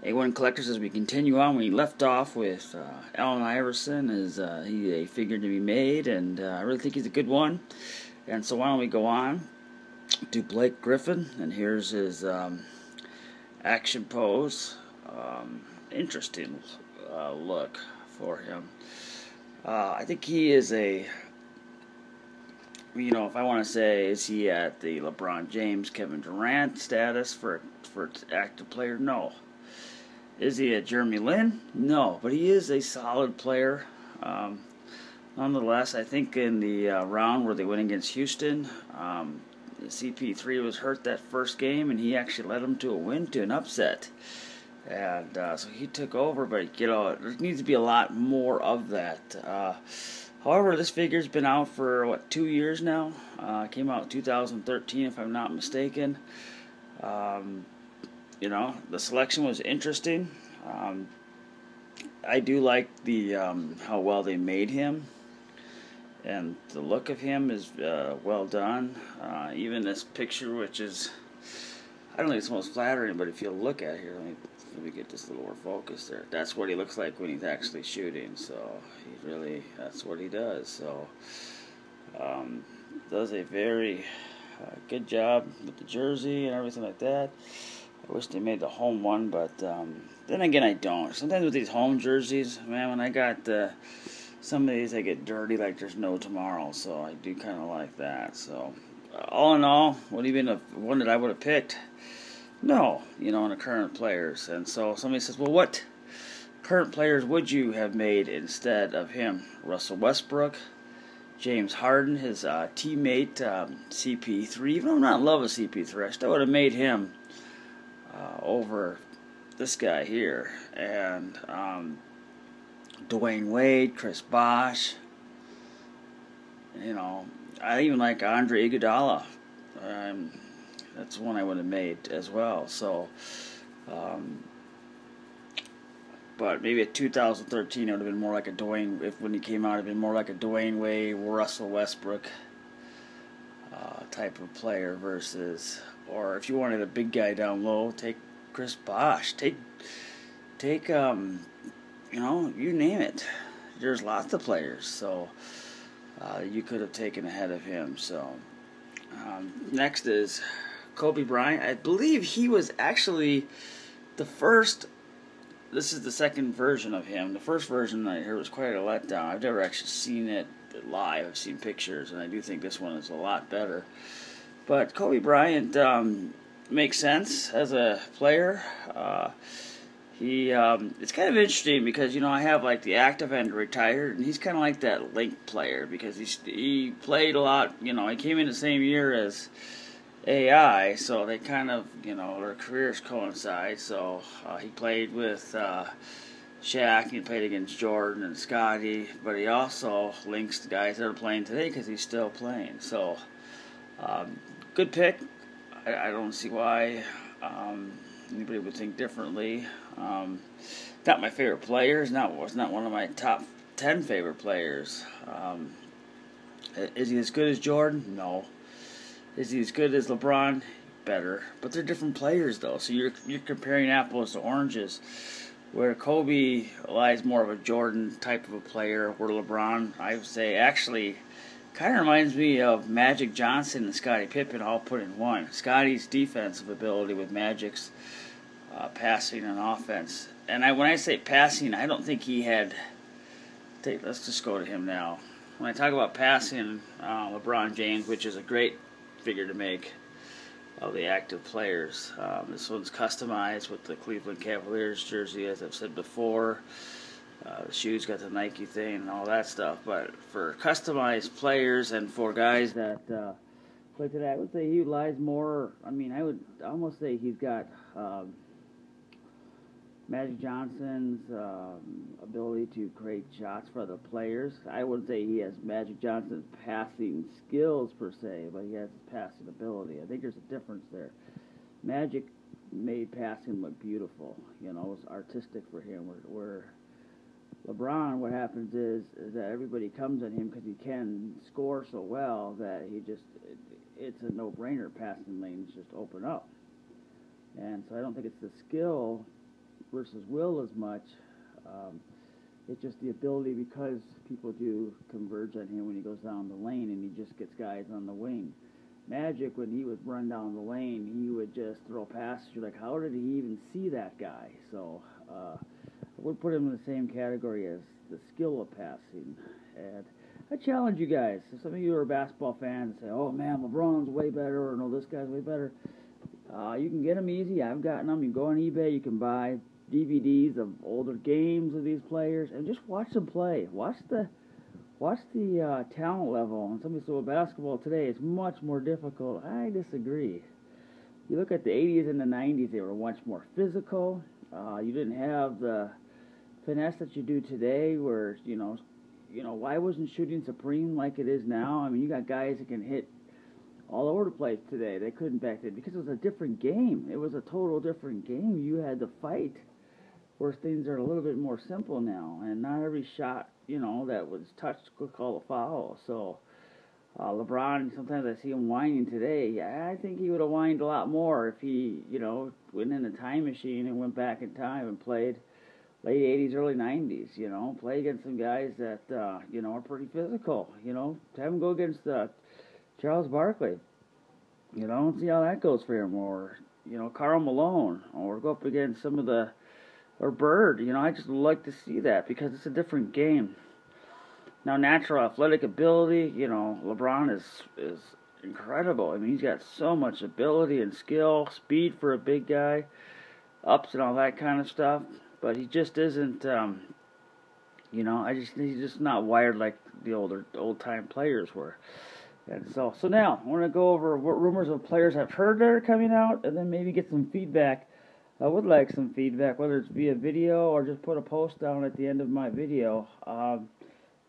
A1 Collectors, as we continue on, we left off with Allen Iverson. He's a figure to be made, and I really think he's a good one. And so why don't we go on to Blake Griffin, and here's his action pose. Interesting look for him. I think he is a, if I want to say, is he at the LeBron James, Kevin Durant status for active player? No. Is he a Jeremy Lin? No, but he is a solid player. Nonetheless, I think in the round where they went against Houston, CP3 was hurt that first game, and he actually led them to a win, to an upset. And so he took over, but there needs to be a lot more of that. However, this figure's been out for 2 years now. Came out in 2013, if I'm not mistaken. The selection was interesting. I do like the how well they made him, and the look of him is well done. Even this picture, which is, I don't think it's the most flattering, but if you look at it here, let me get this a little more focus there. That's what he looks like when he's actually shooting. So that's what he does. So does a very good job with the jersey and everything like that. I wish they made the home one, but then again, I don't. Sometimes with these home jerseys, man, when I got some of these, I get dirty like there's no tomorrow. So I do kind of like that. So all in all, would he been one that I would have picked? No, in the current players. And so somebody says, well, what current players would you have made instead of him? Russell Westbrook, James Harden, his teammate CP3. Even though I'm not in love with CP3, I still would have made him over this guy here. And Dwayne Wade, Chris Bosh. I even like Andre Iguodala. That's one I would have made as well. So, but maybe at 2013 it would have been more like a Dwayne. If when he came out, it would have been more like a Dwayne Wade, Russell Westbrook type of player versus, or if you wanted a big guy down low, take Chris Bosh. Take you name it. There's lots of players. So you could have taken ahead of him. So next is Kobe Bryant. I believe he was actually the first. This is the second version of him. The first version I heard was quite a letdown. I've never actually seen it live. I've seen pictures, and I do think this one is a lot better. But Kobe Bryant makes sense as a player. It's kind of interesting because I have like the active and retired, and he's kind of like that link player because he played a lot. He came in the same year as AI, so they kind of their careers coincide. So he played with Shaq, he played against Jordan and Scotty, but he also links the guys that are playing today because he's still playing. So good pick. I don't see why anybody would think differently. Not my favorite player. It's not one of my top 10 favorite players. Is he as good as Jordan? No. Is he as good as LeBron? Better. But they're different players, though. So you're comparing apples to oranges. Where Kobe lies more of a Jordan type of a player, where LeBron, I would say, actually kind of reminds me of Magic Johnson and Scottie Pippen all put in one. Scotty's defensive ability with Magic's passing and offense. And when I say passing, I don't think he had. Let's just go to him now. When I talk about passing, LeBron James, which is a great figure to make of the active players. This one's customized with the Cleveland Cavaliers jersey, as I've said before. The shoes got the Nike thing and all that stuff. But for customized players and for guys that play today, I would say he lies more. I would almost say he's got Magic Johnson's ability to create shots for other players. I wouldn't say he has Magic Johnson's passing skills per se, but he has his passing ability. I think there's a difference there. Magic made passing look beautiful. It was artistic for him. Where LeBron, what happens is that everybody comes at him because he can score so well that it's a no-brainer. Passing lanes just open up. And so I don't think it's the skill versus Will as much. It's just the ability, because people do converge on him when he goes down the lane and he just gets guys on the wing. Magic, when he would run down the lane, he would just throw passes. You're like, how did he even see that guy? So I would put him in the same category as the skill of passing. And I challenge you guys. If some of you are basketball fans and say, oh man, LeBron's way better, or no, this guy's way better, you can get them easy. I've gotten them. You can go on eBay, you can buy DVDs of older games of these players and just watch them play. Watch the talent level. And somebody said, well, basketball today is much more difficult. I disagree. You look at the 80s and the 90s, they were much more physical. You didn't have the finesse that you do today, where, why wasn't shooting supreme like it is now? I mean, you got guys that can hit all over the place today. They couldn't back then because it was a different game. It was a total different game. You had to fight, where things are a little bit more simple now, and not every shot, that was touched could call a foul. So LeBron, sometimes I see him whining today. I think he would have whined a lot more if he, went in a time machine and went back in time and played late 80s, early 90s, play against some guys that, are pretty physical, have him go against Charles Barkley, see how that goes for him, or, Karl Malone, or go up against some of or Bird, I just like to see that because it's a different game. Now, natural athletic ability, LeBron is incredible. I mean, he's got so much ability and skill, speed for a big guy, ups and all that kind of stuff. But he just isn't, he's just not wired like the old time players were. And so now I want to go over what rumors of players I've heard that are coming out, and then maybe get some feedback. I would like some feedback, whether it's via video or just put a post down at the end of my video.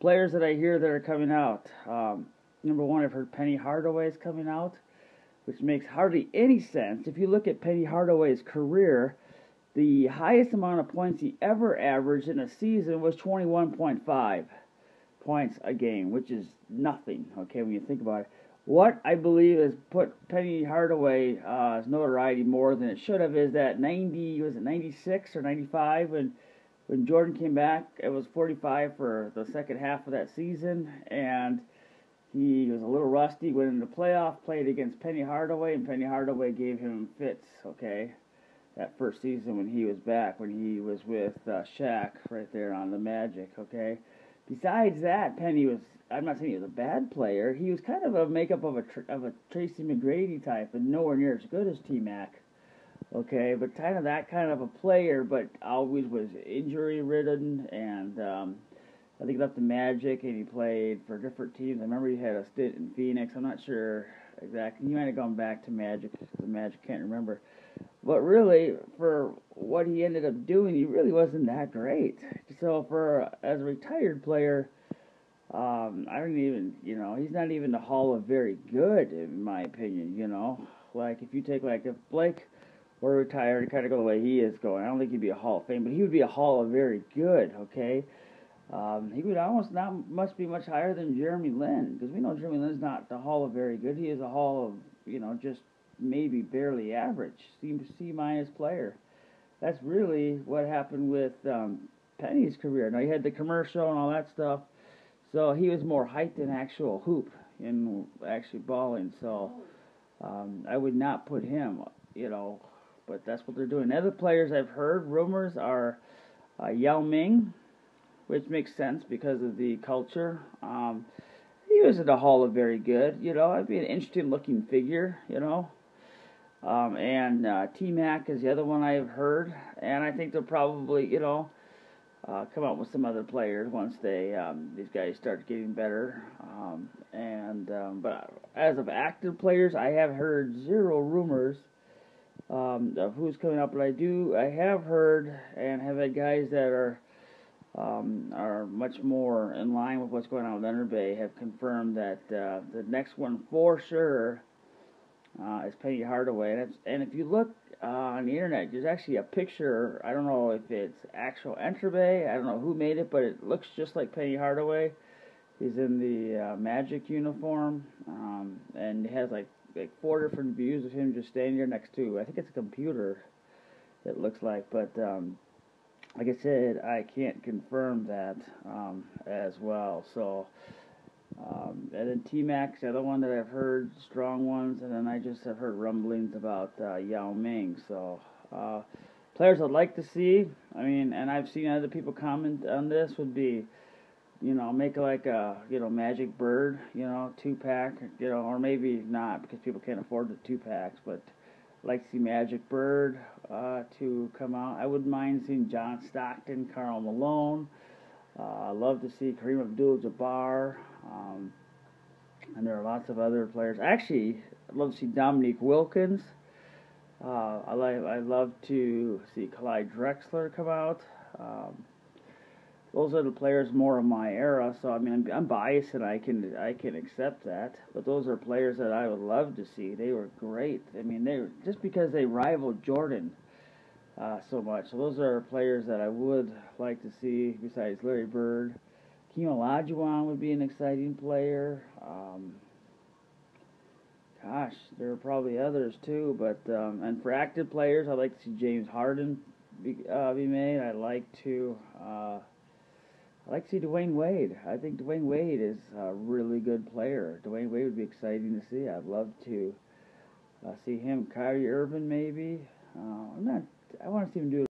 Players that I hear that are coming out. Number one, I've heard Penny Hardaway's coming out, which makes hardly any sense. If you look at Penny Hardaway's career, the highest amount of points he ever averaged in a season was 21.5 points a game, which is nothing, okay, when you think about it. What I believe has put Penny Hardaway's notoriety more than it should have is that 96 or 95 when Jordan came back, it was 45 for the second half of that season, and he was a little rusty, went into the playoff, played against Penny Hardaway, and Penny Hardaway gave him fits, okay, that first season when he was back, when he was with Shaq right there on the Magic, okay. Besides that, Penny was, I'm not saying he was a bad player, he was kind of a makeup of a Tracy McGrady type, and nowhere near as good as T-Mac, okay, but kind of that kind of a player, but always was injury-ridden, and I think he left the Magic, and he played for different teams. I remember he had a stint in Phoenix, I'm not sure exactly, he might have gone back to Magic, the Magic, can't remember. But really, for what he ended up doing, he really wasn't that great. So as a retired player, I don't even, he's not even the Hall of Very Good, in my opinion, Like, if you take, if Blake were retired, kind of go the way he is going, I don't think he'd be a Hall of Fame, but he would be a Hall of Very Good, okay? He would almost must be much higher than Jeremy Lin, because we know Jeremy Lin's not the Hall of Very Good. He is a Hall of, just maybe barely average, C-minus player. That's really what happened with Penny's career. Now, he had the commercial and all that stuff, so he was more hyped than actual hoop and actually balling. So I would not put him, but that's what they're doing. Other players I've heard rumors are Yao Ming, which makes sense because of the culture. He was in the Hall of Very Good, I'd be an interesting looking figure, and T-Mac is the other one I've heard, and I think they'll probably, come out with some other players once these guys start getting better. But as of active players, I have heard zero rumors of who's coming up. But I have heard and have had guys that are much more in line with what's going on with Enterbay have confirmed that the next one for sure is Penny Hardaway. And if you look on the internet, there's actually a picture. I don't know if it's actual Enterbay. I don't know who made it, but it looks just like Penny Hardaway. He's in the Magic uniform, and it has like 4 different views of him just standing there next to, I think it's a computer, it looks like. But like I said, I can't confirm that as well. So, and then T-Max, the other one that I've heard strong ones, and then I just have heard rumblings about Yao Ming. So, players I'd like to see, I mean, and I've seen other people comment on this, would be, make like a, Magic Bird, 2-pack, or maybe not because people can't afford the 2-packs, but I'd like to see Magic Bird to come out. I wouldn't mind seeing John Stockton, Karl Malone. I'd love to see Kareem Abdul-Jabbar. And there are lots of other players. Actually, I'd love to see Dominique Wilkins. I'd love to see Clyde Drexler come out. Those are the players more of my era, so I mean I'm biased and I can accept that. But those are players that I would love to see. They were great. I mean they were, just because they rivaled Jordan so much. So those are players that I would like to see besides Larry Bird. Hakeem Olajuwon would be an exciting player. Gosh, there are probably others too, but and for active players, I'd like to see James Harden be made. I'd like to see Dwayne Wade. I think Dwayne Wade is a really good player. Dwayne Wade would be exciting to see. I'd love to see him. Kyrie Irving maybe. I want to see him do